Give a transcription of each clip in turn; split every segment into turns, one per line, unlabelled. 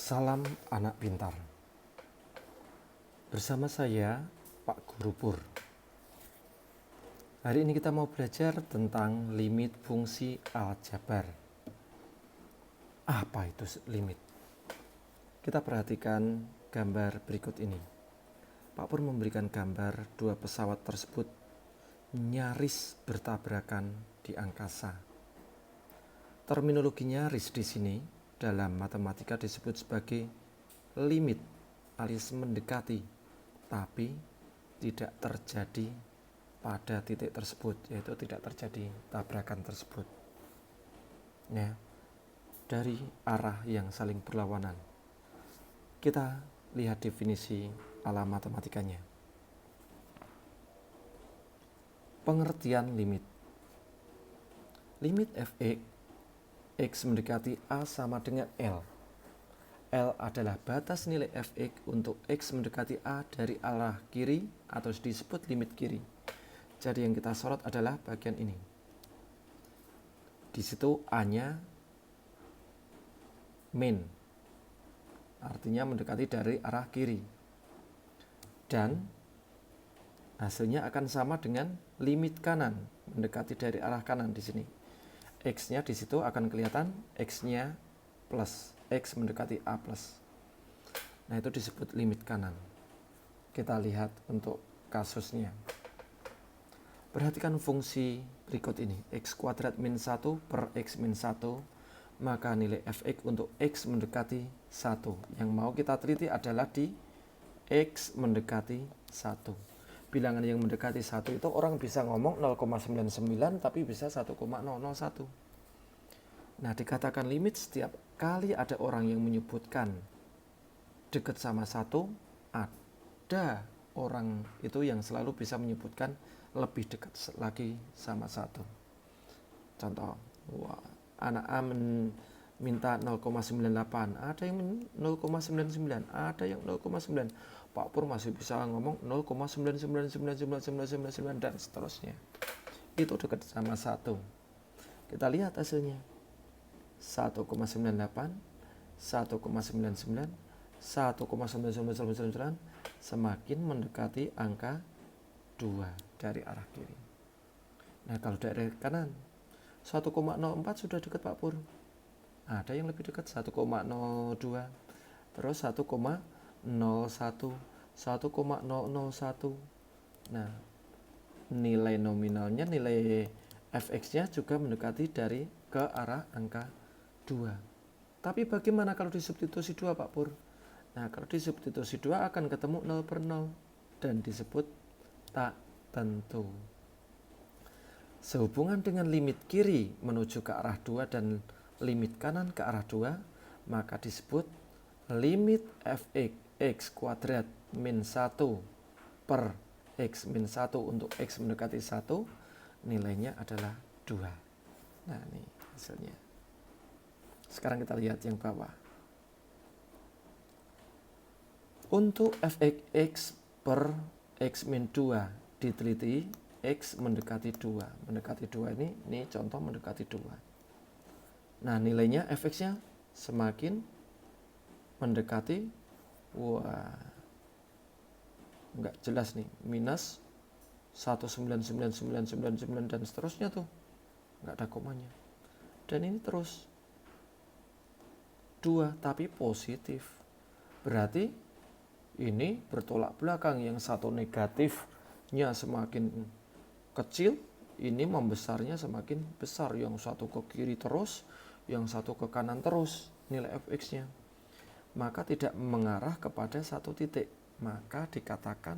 Salam anak pintar. Bersama saya Pak Guru Pur. Hari ini kita mau belajar tentang limit fungsi aljabar. Apa itu limit? Kita perhatikan gambar berikut ini. Pak Pur memberikan gambar dua pesawat tersebut nyaris bertabrakan di angkasa. Terminologi nyaris di sini dalam matematika disebut sebagai limit alias mendekati, tapi tidak terjadi pada titik tersebut, yaitu tidak terjadi tabrakan tersebut. Ya, dari arah yang saling berlawanan. Kita lihat definisi ala matematikanya. Pengertian limit. Limit fx X mendekati A sama dengan L. L adalah batas nilai fx untuk X mendekati A dari arah kiri atau disebut limit kiri. Jadi yang kita sorot adalah bagian ini. Di situ A-nya min, artinya mendekati dari arah kiri. Dan hasilnya akan sama dengan limit kanan, mendekati dari arah kanan di sini. X-nya di situ akan kelihatan X-nya plus, X mendekati A plus. Nah, itu disebut limit kanan. Kita lihat untuk kasusnya. Perhatikan fungsi berikut ini. X kuadrat min 1 per X min 1, maka nilai fx untuk X mendekati 1. Yang mau kita teliti adalah di X mendekati 1. Bilangan yang mendekati 1 itu orang bisa ngomong 0,99 tapi bisa 1,001. Nah, dikatakan limit setiap kali ada orang yang menyebutkan dekat sama 1, ada orang itu yang selalu bisa menyebutkan lebih dekat lagi sama 1. Contoh, anak A minta 0,98, ada yang 0,99, ada yang 0,9. Pak Pur masih bisa ngomong 0,9999999 dan seterusnya. Itu dekat sama 1. Kita lihat hasilnya. 1,98, 1,99, 1,99999 semakin mendekati angka 2 dari arah kiri. Nah, kalau dari kanan 1,04 sudah dekat Pak Pur. Ada yang lebih dekat 1,02, terus 1,01, 1,001. Nah, nilai nominalnya, nilai fx-nya juga mendekati dari ke arah angka 2. Tapi bagaimana kalau disubstitusi 2 Pak Pur? Nah, kalau disubstitusi 2 akan ketemu 0 per 0 dan disebut tak tentu. Sehubungan dengan limit kiri menuju ke arah 2 dan limit kanan ke arah 2, maka disebut limit fx X kuadrat min 1 per X min 1 untuk X mendekati 1, nilainya adalah 2. Nah, ini hasilnya. Sekarang kita lihat yang bawah. Untuk fx X per X min 2 diteliti X mendekati 2. Mendekati 2 ini contoh mendekati 2. Nah, nilainya fx-nya semakin mendekati, nggak jelas nih, minus 1,99999 dan seterusnya tuh, nggak ada komanya. Dan ini terus 2 tapi positif. Berarti ini bertolak belakang, yang satu negatifnya semakin kecil, ini membesarnya semakin besar. Yang satu ke kiri terus, yang satu ke kanan terus nilai fx-nya. Maka tidak mengarah kepada satu titik. Maka dikatakan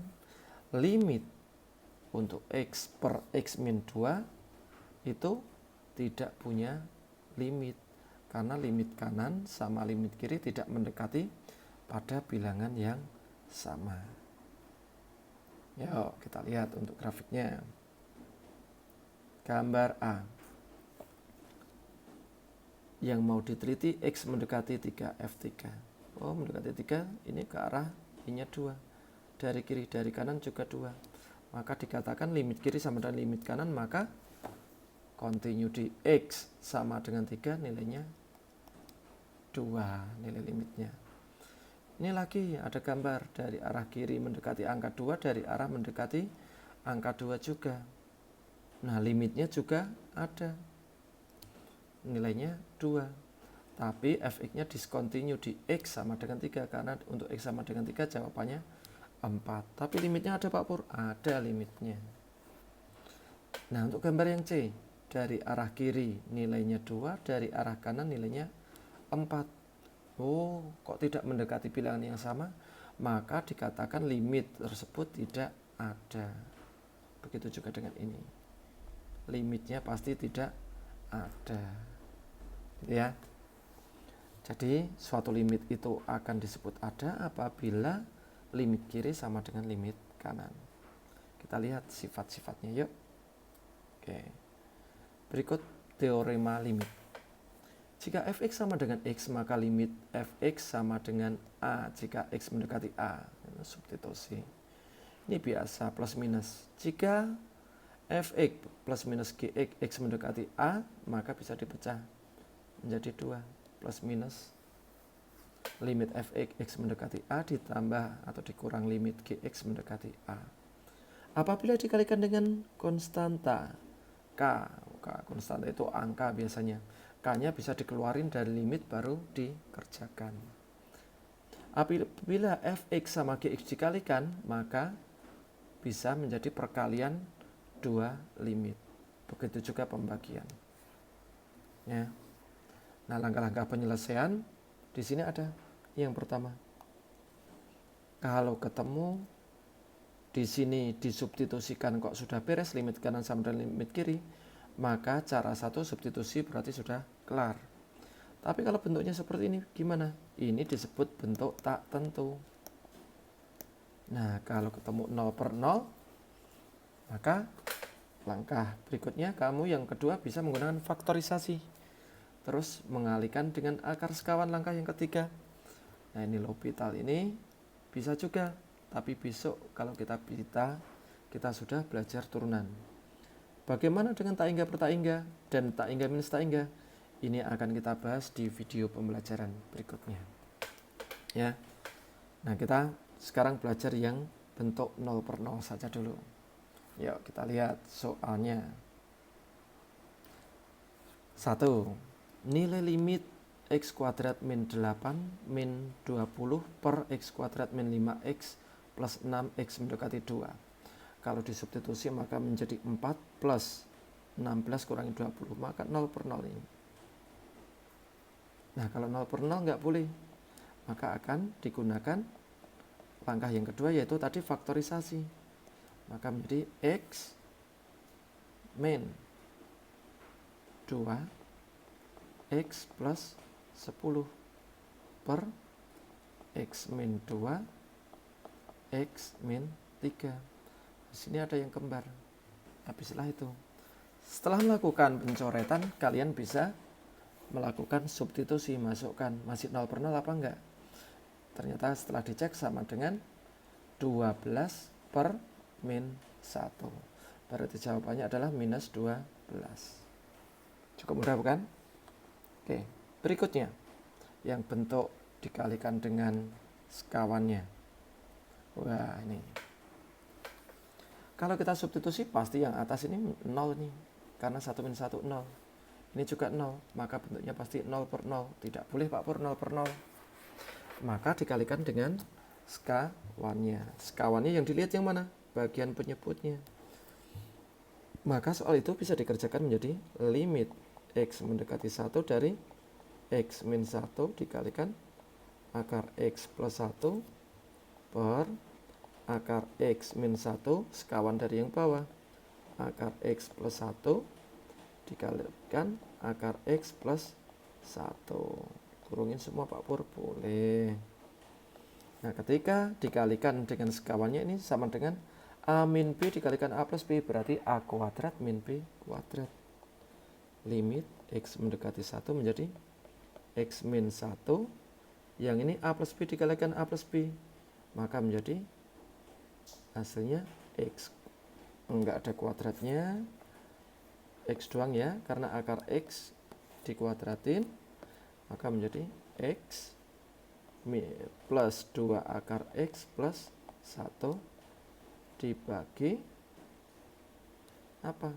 limit untuk X per X min 2 itu tidak punya limit. Karena limit kanan sama limit kiri tidak mendekati pada bilangan yang sama. Yuk kita lihat untuk grafiknya. Gambar A. Yang mau diteliti X mendekati 3, F3. Oh, mendekati 3, ini ke arah I-nya 2. Dari kiri, dari kanan juga 2. Maka dikatakan limit kiri sama dengan limit kanan, maka continue di X sama dengan 3, nilainya 2, nilai limitnya. Ini lagi ada gambar dari arah kiri mendekati angka 2, dari arah mendekati angka 2 juga. Nah, limitnya juga ada. Nilainya 2. Tapi fx-nya discontinue di x sama dengan 3. Karena untuk x sama dengan 3 jawabannya 4. Tapi limitnya ada Pak Pur? Ada limitnya. Nah, untuk gambar yang C, dari arah kiri nilainya 2, dari arah kanan nilainya 4. Oh, kok tidak mendekati bilangan yang sama? Maka dikatakan limit tersebut tidak ada. Begitu juga dengan ini. Limitnya pasti tidak ada. Ya. Jadi, suatu limit itu akan disebut ada apabila limit kiri sama dengan limit kanan. Kita lihat sifat-sifatnya yuk. Oke. Berikut teorema limit. Jika fx sama dengan x, maka limit fx sama dengan a jika x mendekati a. Substitusi. Ini biasa plus minus. Jika fx plus minus gx, x mendekati a, maka bisa dipecah menjadi 2. Plus minus limit fx, x mendekati a ditambah atau dikurang limit gx mendekati a. Apabila dikalikan dengan konstanta k, konstanta itu angka biasanya. K-nya bisa dikeluarin dari limit baru dikerjakan. Apabila fx sama gx dikalikan, maka bisa menjadi perkalian 2 limit. Begitu juga pembagian. Ya. Nah, langkah-langkah penyelesaian di sini ada. Yang pertama, kalau ketemu di sini disubstitusikan kok sudah beres limit kanan sama dengan limit kiri, maka cara satu substitusi berarti sudah kelar. Tapi kalau bentuknya seperti ini gimana? Ini disebut bentuk tak tentu. Nah, kalau ketemu 0 per 0, maka langkah berikutnya kamu yang kedua bisa menggunakan faktorisasi. Terus mengalihkan dengan akar sekawan langkah yang ketiga. Nah, ini L'Hopital ini bisa juga. Tapi besok kalau kita sudah belajar turunan. Bagaimana dengan tak hingga per tak hingga dan tak hingga minus tak hingga? Ini akan kita bahas di video pembelajaran berikutnya. Ya. Nah, kita sekarang belajar yang bentuk 0 per 0 saja dulu. Yuk, kita lihat soalnya. 1. Nilai limit x kuadrat min 8 min 20 per x kuadrat min 5x plus 6x mendekati 2. Kalau disubstitusi maka menjadi 4 plus 16 kurangi 20, maka 0 per 0 ini. Nah, kalau 0 per 0 nggak boleh, maka akan digunakan langkah yang kedua yaitu tadi faktorisasi. Maka menjadi x min 2 x plus 10 per x min 2 x min 3. Di sini ada yang kembar. Habislah itu. Setelah melakukan pencoretan, kalian bisa melakukan substitusi, masukkan masih 0 per 0 apa enggak. Ternyata setelah dicek sama dengan 12 per min 1. Berarti jawabannya adalah minus 12. Cukup mudah bukan? Oke, berikutnya yang bentuk dikalikan dengan sekawannya. Wah, ini. Kalau kita substitusi pasti yang atas ini 0 nih. Karena 1 min 1 0. Ini juga 0, maka bentuknya pasti 0 per 0. Tidak boleh Pak Pur 0 per 0. Maka dikalikan dengan sekawannya. Sekawannya yang dilihat yang mana? Bagian penyebutnya. Maka soal itu bisa dikerjakan menjadi limit x mendekati 1 dari x min 1 dikalikan akar x plus 1 per akar x min 1 sekawan dari yang bawah. Akar x plus 1 dikalikan akar x plus 1. Kurungin semua Pak Pur, boleh. Nah, ketika dikalikan dengan sekawannya ini sama dengan a min b dikalikan a plus b, berarti a kuadrat min b kuadrat. Limit x mendekati 1 menjadi x min 1. Yang ini a plus b dikalikan a plus b, maka menjadi hasilnya x. Enggak ada kuadratnya, x doang ya, karena akar x dikuadratin, maka menjadi x plus 2 akar X plus 1 dibagi apa?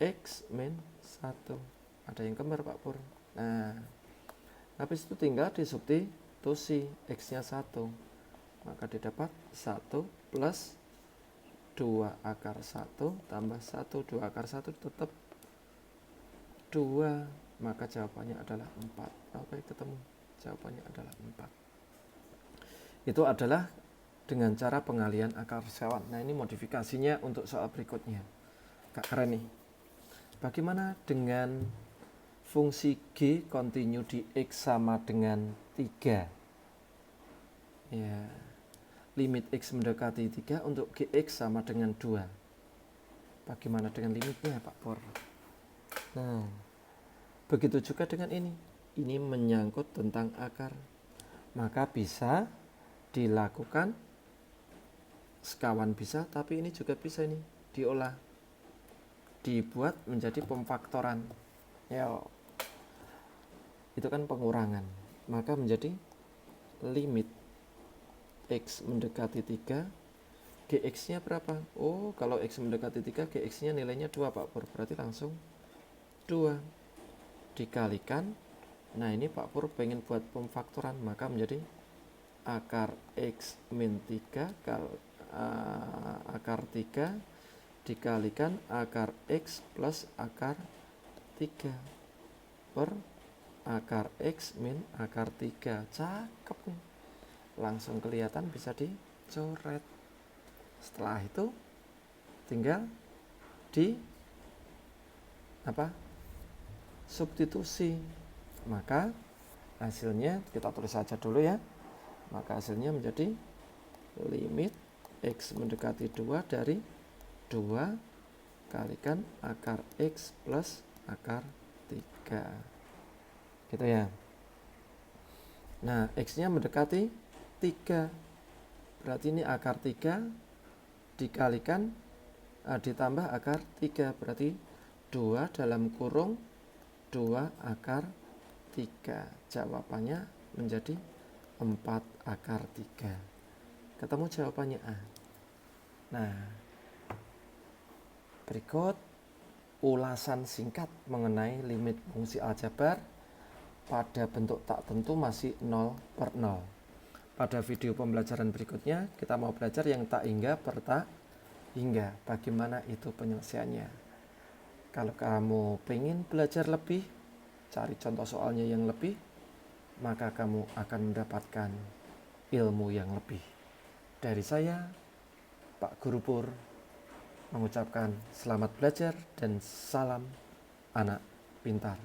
X min 1. Ada yang kembar Pak Pur. Nah, habis itu tinggal disubstitusi X-nya 1. Maka didapat 1 plus 2 akar 1 tambah 1. 2 akar 1 tetap 2. Maka jawabannya adalah 4. Oke, ketemu. Jawabannya adalah 4. Itu adalah dengan cara pengalian akar sewan. Nah, ini modifikasinya untuk soal berikutnya. Kak, keren nih. Bagaimana dengan fungsi G kontinu di X sama dengan 3? Ya, limit X mendekati 3 untuk Gx sama dengan 2. Bagaimana dengan limitnya Pak Pur? Nah, begitu juga dengan ini. Ini menyangkut tentang akar. Maka bisa dilakukan sekawan bisa, tapi ini juga bisa ini diolah. Dibuat menjadi pemfaktoran. Ya, itu kan pengurangan. Maka menjadi limit X mendekati 3, Gx-nya berapa? Oh, kalau X mendekati 3, Gx-nya nilainya 2 Pak Pur. Berarti langsung 2 dikalikan. Nah, ini Pak Pur pengen buat pemfaktoran, maka menjadi akar X min 3 akar 3 dikalikan akar X plus akar 3 per akar X min akar 3. Cakep nih. Langsung kelihatan, bisa dicoret. Setelah itu tinggal di substitusi. Maka hasilnya kita tulis saja dulu ya. Maka hasilnya menjadi limit X mendekati 2 dari 2 kalikan akar X plus akar 3. Gitu ya. Nah, X-nya mendekati 3. Berarti ini akar 3 dikalikan ditambah akar 3. Berarti 2 dalam kurung 2 akar 3. Jawabannya menjadi 4 akar 3. Ketemu jawabannya A. Nah, berikut ulasan singkat mengenai limit fungsi aljabar pada bentuk tak tentu masih 0 per 0. Pada video pembelajaran berikutnya kita mau belajar yang tak hingga per tak hingga. Bagaimana itu penyelesaiannya. Kalau kamu pengen belajar lebih, cari contoh soalnya yang lebih, maka kamu akan mendapatkan ilmu yang lebih. Dari saya, Pak Guru Pur, mengucapkan selamat belajar dan salam anak pintar.